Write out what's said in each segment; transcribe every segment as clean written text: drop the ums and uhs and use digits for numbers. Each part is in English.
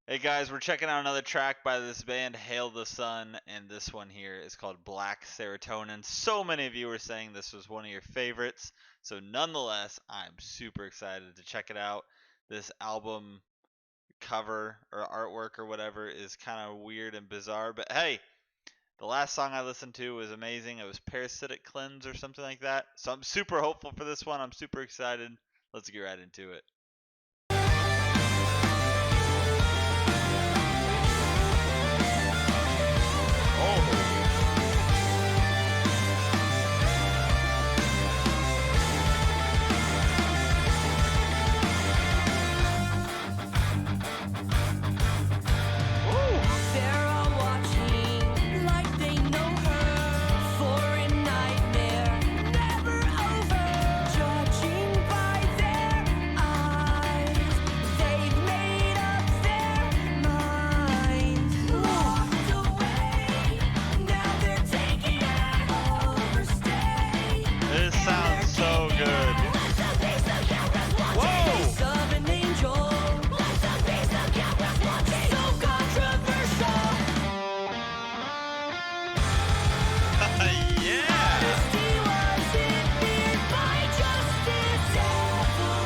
Hey guys, we're checking out another track by this band, Hail the Sun, and this one here is called Black Serotonin. So many of you were saying this was one of your favorites, so nonetheless, I'm super excited to check it out. This album cover or artwork or whatever is kind of weird and bizarre, but hey, the last song I listened to was amazing. It was Parasitic Cleanse or something like that, so I'm super hopeful for this one. I'm super excited. Let's get right into it. Oh. They're all watching like they know her for a nightmare never over. Judging by their eyes, they've made up their minds. Locked away, now they're taking it overstay. This sounds so good. Whoa! Of an angel. So controversial. Yeah! Honesty wasn't feared by justice. Devil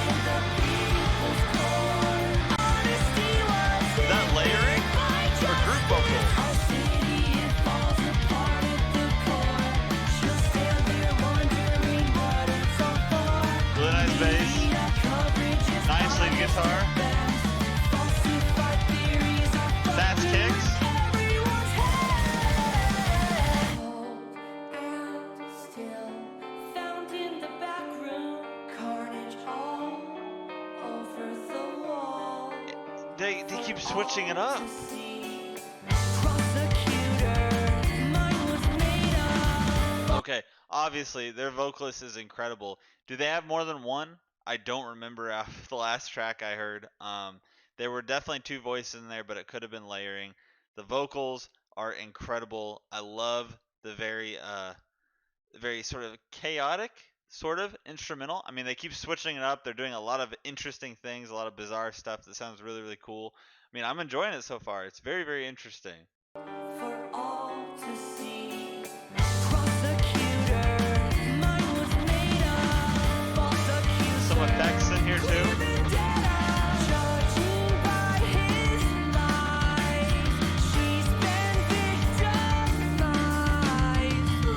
in the people's court. Honesty wasn't Is that layering by or group justice. vocals? Our city, it falls apart at the core. She'll stand there wondering what it's all for. Really nice bass. Media coverage is Nice lead guitar. falsified theories are That's kicks. everyone's head. And still found in the back room, carnage all over the wall. They keep switching it up. To see. Prosecutor, mine was made up. Okay, obviously their vocalist is incredible. Do they have more than one? I don't remember after the last track I heard. There were definitely two voices in there, but it could have been layering. The vocals are incredible. I love the very sort of chaotic sort of instrumental. I mean, they keep switching it up. They're doing a lot of interesting things, a lot of bizarre stuff that sounds really, really cool. I mean, I'm enjoying it so far. It's very, very interesting. For all to see. Prosecutor, mine was made up. False accuser. Some effects in here too. Judging by his lies, she's been victimized.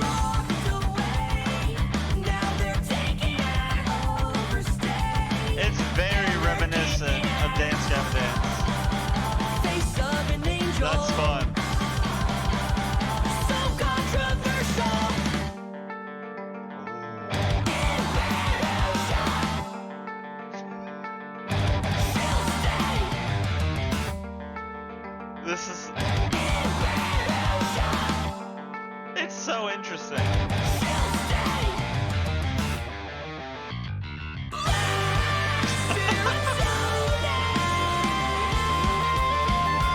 Locked away, now they're taking it overstay. It's very reminiscent of Dance Gavin Dance. Face of an angel. That's fun. So controversial. This is. It's so interesting.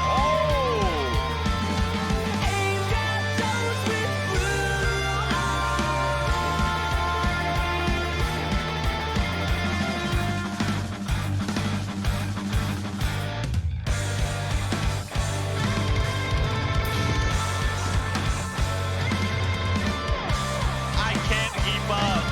Oh! Aimed at those with blue I can't keep up.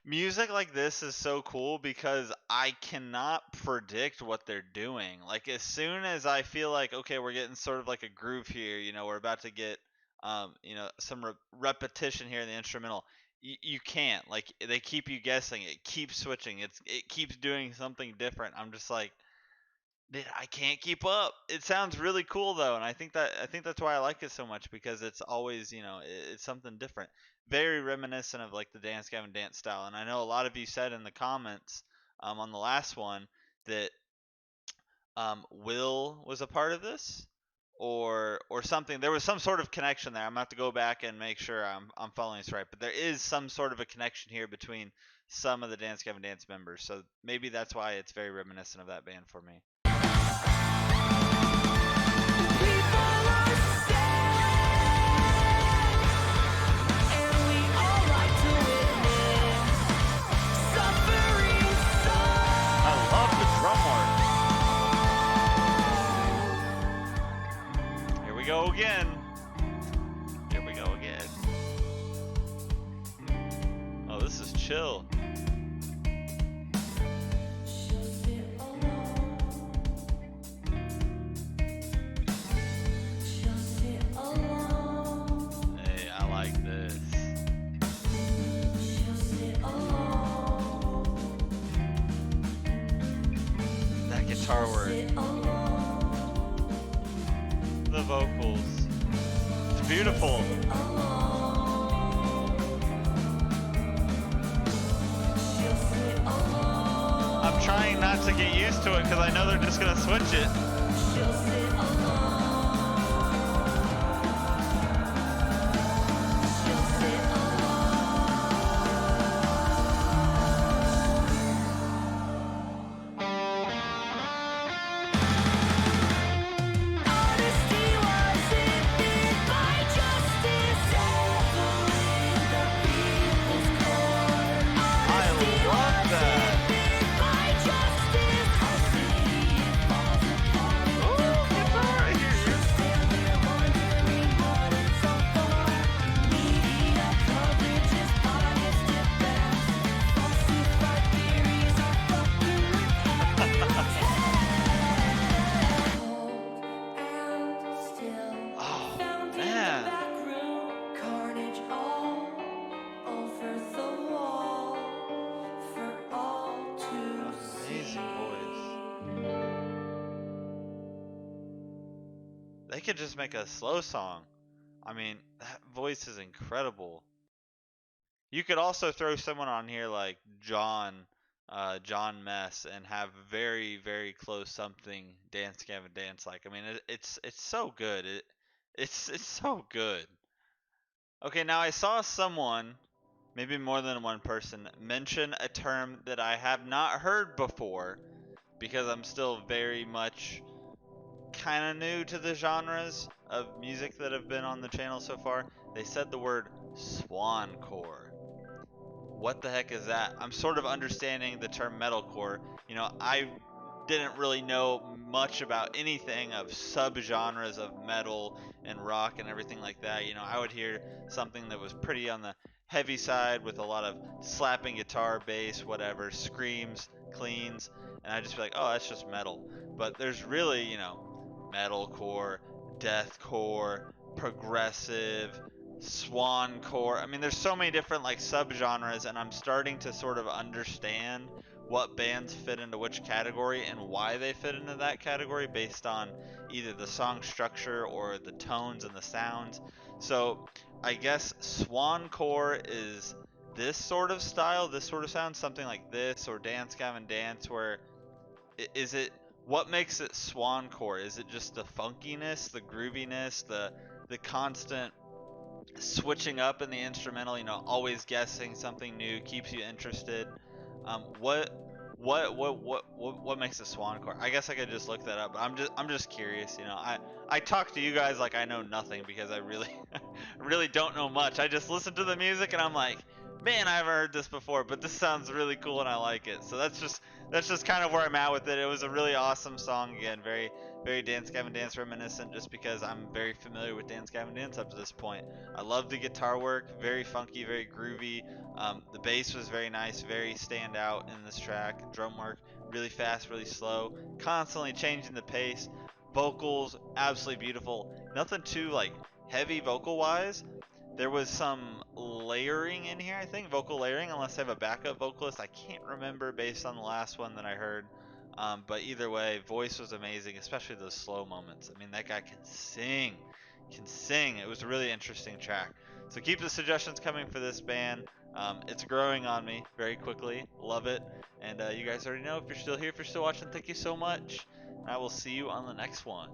Music like this is so cool because I cannot predict what they're doing. Like as soon as I feel like okay, we're getting sort of like a groove here, we're about to get some repetition here in the instrumental. You can't. Like they keep you guessing. It keeps switching. It keeps doing something different. I'm just like dude, I can't keep up. It sounds really cool though, and I think that's why I like it so much because it's always, it's something different. Very reminiscent of like the Dance Gavin Dance style. And I know a lot of you said in the comments on the last one that Will was a part of this or something. There was some sort of connection there. I'm gonna have to go back and make sure I'm following this right. But there is some sort of a connection here between some of the Dance Gavin Dance members. So maybe that's why it's very reminiscent of that band for me. people are sad, and we go again. Here we go again. Oh, this is chill. Hey, I like this. That guitar work. The vocals. It's beautiful. I'm trying not to get used to it because I know they're just gonna switch it. They could just make a slow song. I mean, that voice is incredible. You could also throw someone on here like John Mess, and have very, very close something Dance Gavin Dance like. I mean, it's so good. It's so good. Okay, now I saw someone, maybe more than one person, mention a term that I have not heard before because I'm still very much kind of new to the genres of music that have been on the channel so far. They said the word swancore. What the heck is that? I'm sort of understanding the term metalcore. You know, I didn't really know much about anything of subgenres of metal and rock and everything like that. You know, I would hear something that was pretty on the heavy side with a lot of slapping guitar, bass, whatever, screams, cleans, and I'd just be like, oh, that's just metal. But there's really, you know, metalcore, deathcore, progressive, swancore. I mean, there's so many different like subgenres, and I'm starting to sort of understand what bands fit into which category and why they fit into that category based on either the song structure or the tones and the sounds. So I guess swancore is this sort of style, this sort of sound, something like this, or Dance Gavin Dance, where is it, what makes it swancore? Is it just the funkiness, the grooviness, the constant switching up in the instrumental, you know, always guessing something new, keeps you interested? What makes a swancore? I guess I could just look that up, but I'm just curious, you know. I talk to you guys like I know nothing because I really really don't know much. I just listen to the music and I'm like, man, I haven't heard this before, but this sounds really cool and I like it. So that's just kind of where I'm at with it. It was a really awesome song again, very Dance Gavin Dance reminiscent, just because I'm very familiar with Dance Gavin Dance up to this point. I love the guitar work, very funky, very groovy. The bass was very nice, very stand out in this track. Drum work, really fast, really slow, constantly changing the pace. Vocals, absolutely beautiful. Nothing too like heavy vocal wise. There was some layering in here, I think, vocal layering, unless I have a backup vocalist. I can't remember based on the last one that I heard. But either way, voice was amazing, especially those slow moments. I mean, that guy can sing, can sing. It was a really interesting track. So keep the suggestions coming for this band. It's growing on me very quickly. Love it. And you guys already know, if you're still here, if you're still watching, thank you so much. And I will see you on the next one.